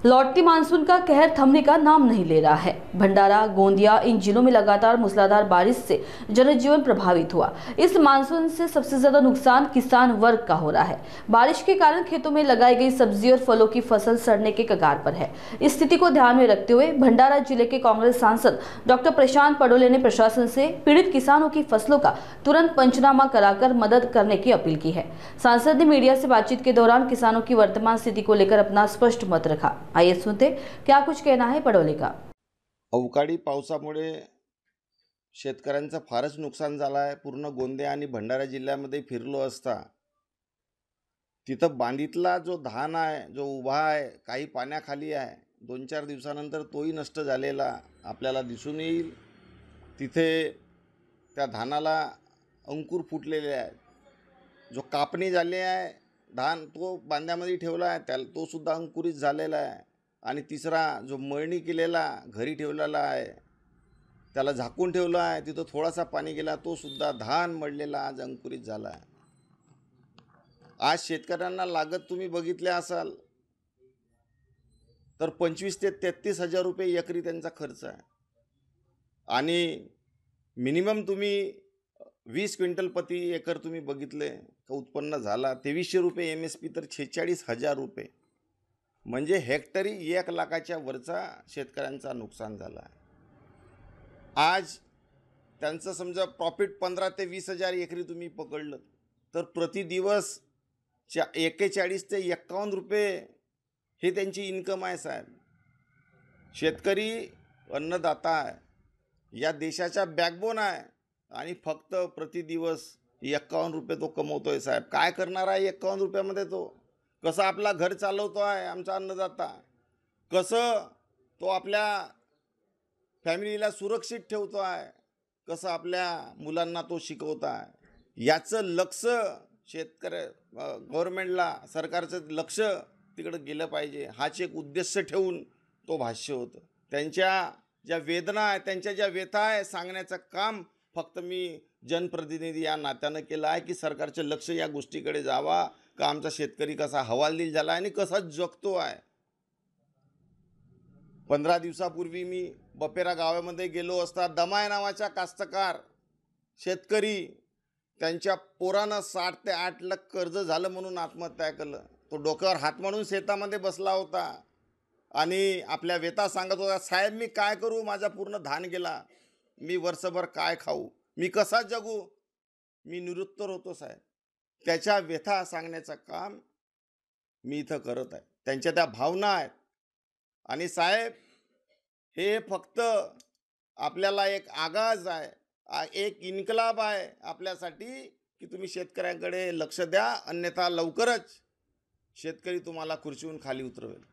लौटती monsoon का कहर थमने का नाम नहीं ले रहा है। भंडारा, गोंदिया इन जिलों में लगातार मूसलाधार बारिश से जनजीवन प्रभावित हुआ। इस मानसून से सबसे ज्यादा नुकसान किसान वर्ग का हो रहा है। बारिश के कारण खेतों में लगाई गई सब्जी और फलों की फसल सड़ने के कगार पर है। इस स्थिति को ध्यान में रखते हुए भंडारा जिले के कांग्रेस सांसद डॉक्टर प्रशांत पडोले ने प्रशासन से पीड़ित किसानों की फसलों का तुरंत पंचनामा कराकर मदद करने की अपील की है। सांसद ने मीडिया से बातचीत के दौरान किसानों की वर्तमान स्थिति को लेकर अपना स्पष्ट मत रखा। आइए सुनते क्या कुछ कहना है पडोले का। अवकाळी पावसामुळे शेतकऱ्यांचं फारच नुकसान झालं आहे। पूर्ण गोंदिया आणि भंडारा जिल्ह्यामध्ये फिरलो असता तिथं बांधीतला जो धान आहे, जो उभा आहे, काही पाण्याखाली आहे, 2-4 दिवसानंतर तोही नष्ट झालेला आपल्याला दिसून येईल। तिथे त्या धानाला अंकुर फुटलेले आहेत। जो कापणी झाली आहे धान तो बांध्यामध्ये ठेवला आहे, त्याला तो सुद्धा अंकुरित झालेला आहे। आणि तिसरा जो मळणी केलेला घरी ठेवलेला आहे त्याला झाकून ठेवला आहे, तिथं थोडासा पाणी गेला तो सुद्धा धान मळलेला आज अंकुरित झाला आहे। आज शेतकऱ्यांना लागत तुम्ही बघितले असाल तर 25 ते 33 हजार रुपये एकरी त्यांचा खर्च आहे। आणि मिनिमम तुम्ही 20 क्विंटल प्रति एकर तुम्ही बघितले का उत्पन्न झाला 2300 रुपये MSP तर 46,000 रुपये म्हणजे हेक्टरी 1 लाखाच्या वरचा शेतकऱ्यांचा नुकसान झाला आहे। आज त्यांचं समजा प्रॉफिट 15 ते 20 हजार एकरी तुम्ही पकडलं तर प्रति दिवस 41 ते 51 रुपये हे त्यांची इन्कम आहे साहेब। शेतकरी अन्नदाता आहे, या देशाचा बॅकबोन आहे आणि फक्त प्रति दिवस 51 रुपये तो कमवतोय साहेब। काय करणार आहे 51 रुपयामध्ये तो? कसं आपला घर चालवतो आहे आमचा अन्नदाता, कसं तो आपल्या फॅमिलीला सुरक्षित ठेवतो आहे, कसं आपल्या मुलांना तो शिकवतो आहे, याचं लक्ष शेतकरी गव्हर्नमेंटला सरकारचं लक्ष तिकडे गेलं पाहिजे। हाच एक उद्देश ठेवून तो भाष्य होतं। त्यांच्या ज्या वेदना आहे, त्यांच्या ज्या व्यथा आहे सांगण्याचं काम फक्त मी जनप्रतिनिधी या नात्यानं केलं आहे की सरकारचं लक्ष या गोष्टीकडे जावा का आमचा शेतकरी कसा हवालदिल झाला आणि कसा जगतो आहे। 15 दिवसापूर्वी मी बपेरा गावामध्ये गेलो असता दमाय नावाचा कास्तकार शेतकरी त्यांच्या पोरानं 7 ते 8 लाख कर्ज झालं म्हणून आत्महत्या केलं। तो डोक्यावर हात मारून शेतामध्ये बसला होता आणि आपल्या व्यथा सांगत होता, साहेब मी काय करू, माझा पूर्ण धान गेला, मी वर्षभर काय खाऊ, मी कसा जगू, मी निरुत्तर होतो साहेब। त्याच्या व्यथा सांगण्याचं काम मी इथं करत आहे, त्यांच्या त्या भावना आहेत। आणि साहेब हे फक्त आपल्याला एक आगाज आहे, एक इन्कलाब आहे आपल्यासाठी की तुम्ही शेतकऱ्यांकडे लक्ष द्या, अन्यथा लवकरच शेतकरी तुम्हाला खुर्चीहून खाली उतरवेल।